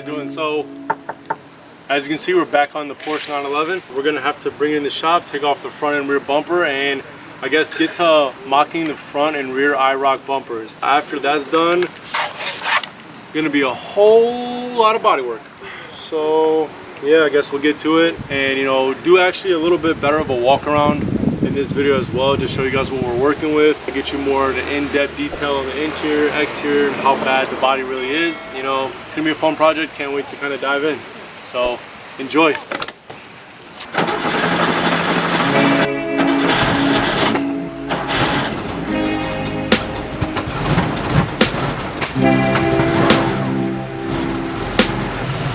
guys doing? So, as you can see, we're back on the Porsche 911. We're gonna have to bring it in the shop, take off the front and rear bumper, and I guess get to mocking the front and rear IROC bumpers. After that's done, gonna be a whole lot of body work. So yeah, I guess we'll get to it and, you know, do actually a little bit better of a walk around in this video as well, just show you guys what we're working with, to get you more of the in-depth detail on the interior, exterior, and how bad the body really is. You know, it's gonna be a fun project. Can't wait to kind of dive in. So enjoy.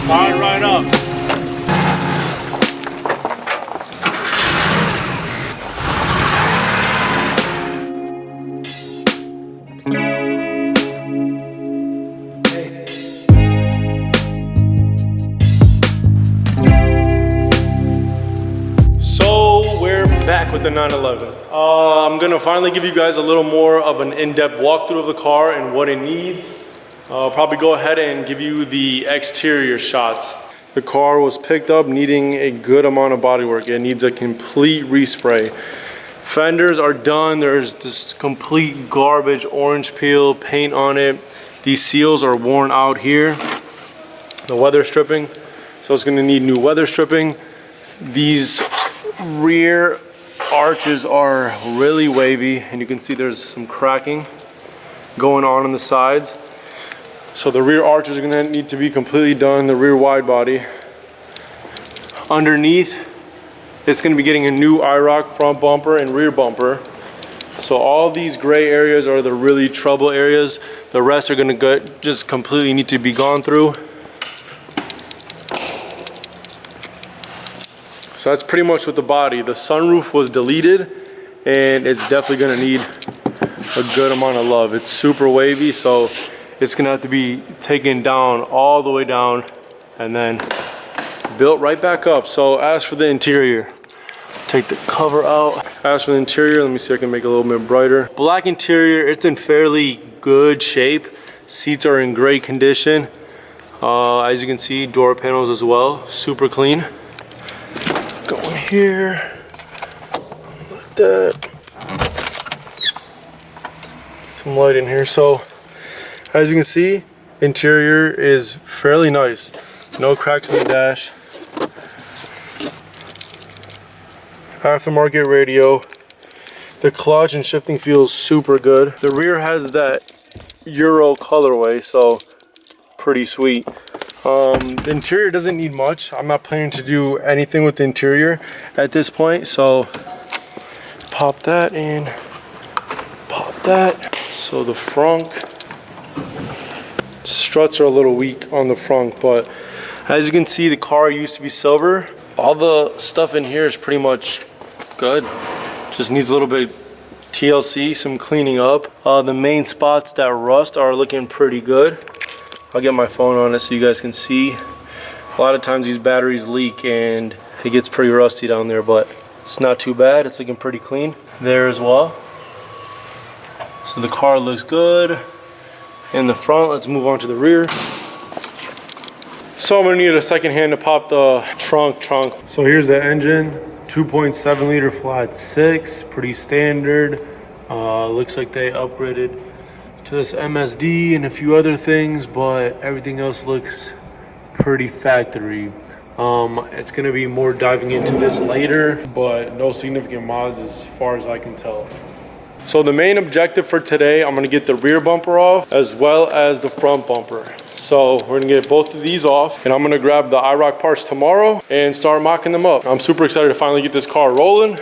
Fire right up. Back with the 911. I'm gonna finally give you guys a little more of an in-depth walkthrough of the car and what it needs. I'll probably go ahead and give you the exterior shots. The car was picked up needing a good amount of body work. It needs a complete respray. Fenders are done. There's just complete garbage, orange peel, paint on it. These seals are worn out here. The weather stripping, so it's gonna need new weather stripping. These rear arches are really wavy, and you can see there's some cracking going on the sides. So the rear arches are gonna need to be completely done, the rear wide body. Underneath, it's gonna be getting a new IROC front bumper and rear bumper. So all these gray areas are the really trouble areas. The rest are gonna just completely need to be gone through. So that's pretty much with the body. The sunroof was deleted, and it's definitely gonna need a good amount of love. It's super wavy, so it's gonna have to be taken down all the way down and then built right back up. So as for the interior, take the cover out. As for the interior, let me see if I can make it a little bit brighter. Black interior, it's in fairly good shape. Seats are in great condition. As you can see, door panels as well, super clean. Going here, like that. Get some light in here. So, as you can see, interior is fairly nice. No cracks in the dash. Aftermarket radio. The clutch and shifting feels super good. The rear has that Euro colorway, so pretty sweet. The interior doesn't need much. I'm not planning to do anything with the interior at this point, so pop that in, pop that. So the front struts are a little weak on the front, but as you can see, the car used to be silver. All the stuff in here is pretty much good. Just needs a little bit TLC, some cleaning up. The main spots that rust are looking pretty good. I'll get my phone on it so you guys can see. A lot of times these batteries leak and it gets pretty rusty down there, but it's not too bad. It's looking pretty clean there as well. So the car looks good in the front. Let's move on to the rear. So I'm gonna need a second hand to pop the trunk. So here's the engine, 2.7 liter flat six, pretty standard. Looks like they upgraded to this MSD and a few other things, but everything else looks pretty factory. It's gonna be more diving into this later, but no significant mods as far as I can tell. So the main objective for today, I'm gonna get the rear bumper off as well as the front bumper. So we're gonna get both of these off, and I'm gonna grab the IROC parts tomorrow and start mocking them up. I'm super excited to finally get this car rolling.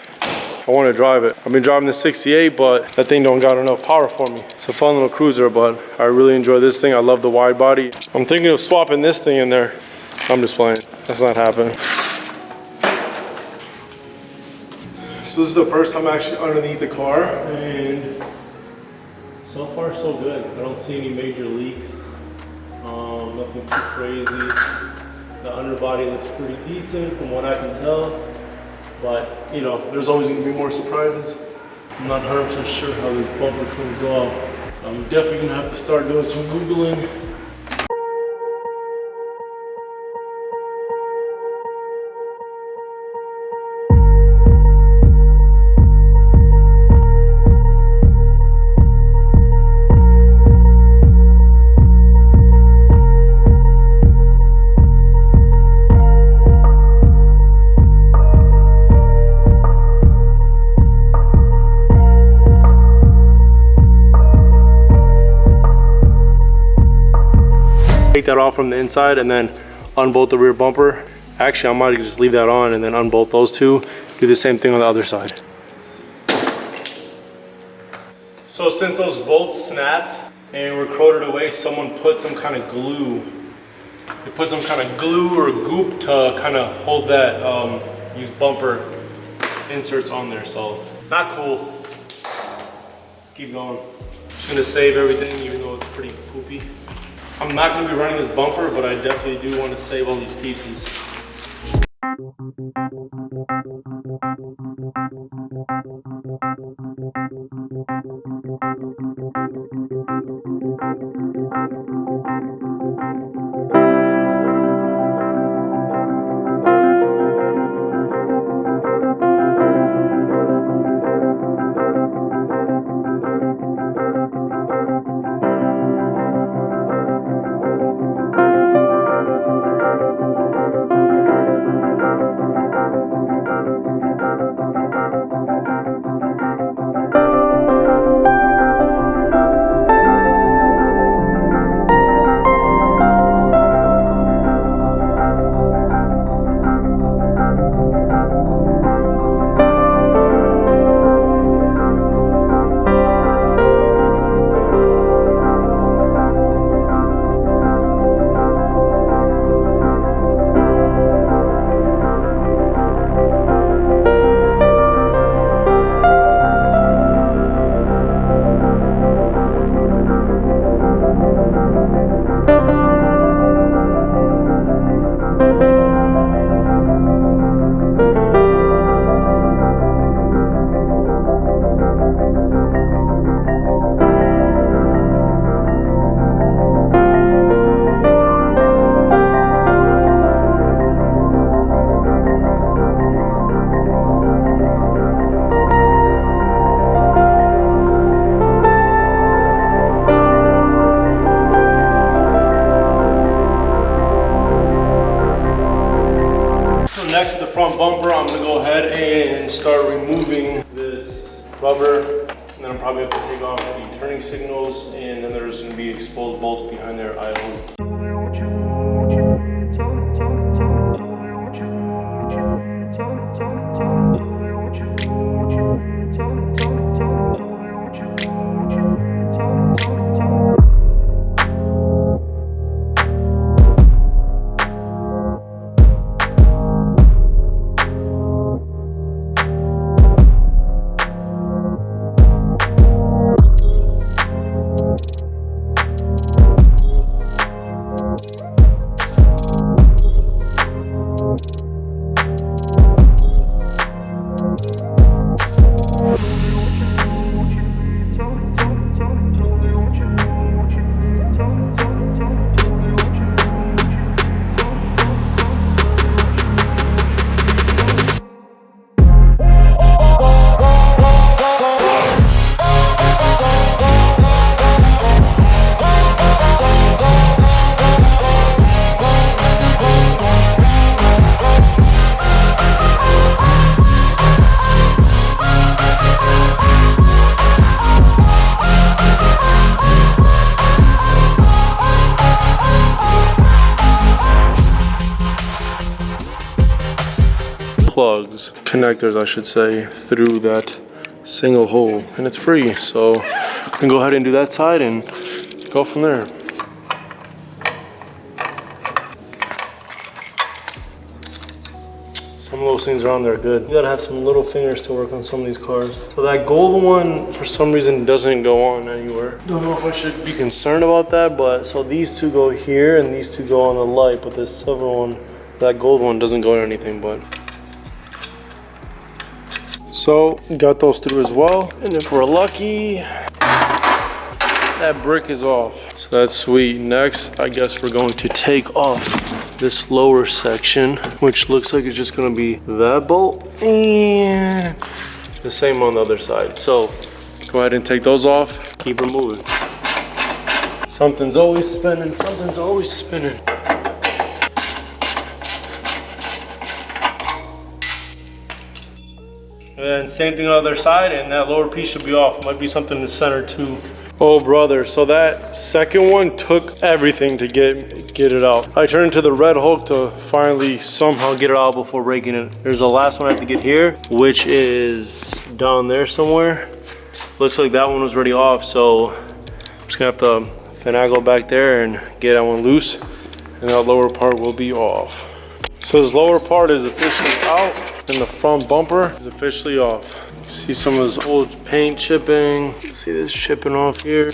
I want to drive it. I've been driving the 68, but that thing don't got enough power for me. It's a fun little cruiser, but I really enjoy this thing. I love the wide body. I'm thinking of swapping this thing in there. I'm just playing. That's not happening. So this is the first time actually underneath the car, and so far so good. I don't see any major leaks. Nothing too crazy. The underbody looks pretty decent from what I can tell. But, you know, there's always going to be more surprises. I'm not 100% sure how this bumper comes off. So I'm definitely going to have to start doing some Googling. that off from the inside and then unbolt the rear bumper. Actually, I might just leave that on and then unbolt those two. Do the same thing on the other side. So since those bolts snapped and were corroded away, someone put some kind of glue. They put some kind of glue or goop to kind of hold that, these bumper inserts on there. So not cool. Let's keep going. Just gonna save everything even though it's pretty poopy. I'm not gonna be running this bumper, but I definitely do want to save all these pieces. Next to the front bumper, I'm gonna go ahead and start removing this rubber. And then I'm probably have to take off the turning signals, and then there's gonna be exposed bolts behind there idling. Plugs, connectors I should say, through that single hole, and it's free, so we can go ahead and do that side and go from there. Some of those things are on there good. You gotta have some little fingers to work on some of these cars. So that gold one, for some reason, doesn't go on anywhere. Don't know if I should be concerned about that, but so these two go here and these two go on the light, but this silver one, that gold one doesn't go on anything, but. So, got those through as well. And if we're lucky, that brick is off. So that's sweet. Next, I guess we're going to take off this lower section, which looks like it's just gonna be that bolt and the same on the other side. So, go ahead and take those off, keep her moving. Something's always spinning, something's always spinning. And then same thing on the other side, and that lower piece should be off. Might be something in the center too. Oh brother, so that second one took everything to get it out. I turned to the red Hulk to finally somehow get it out before breaking it. There's the last one I have to get here, which is down there somewhere. Looks like that one was already off, so I'm just gonna have to finagle back there and get that one loose, and that lower part will be off. So this lower part is officially out, and the front bumper is officially off. See some of this old paint chipping. See this chipping off here.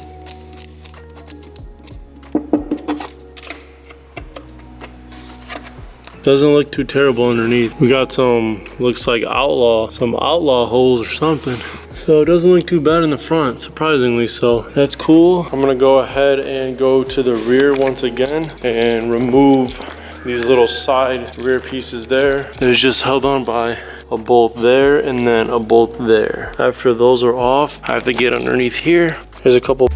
Doesn't look too terrible underneath. We got some, looks like some outlaw holes or something. So it doesn't look too bad in the front, surprisingly so. That's cool. I'm gonna go ahead and go to the rear once again and remove these little side rear pieces there. It was just held on by a bolt there and then a bolt there. After those are off, I have to get underneath here. There's a couple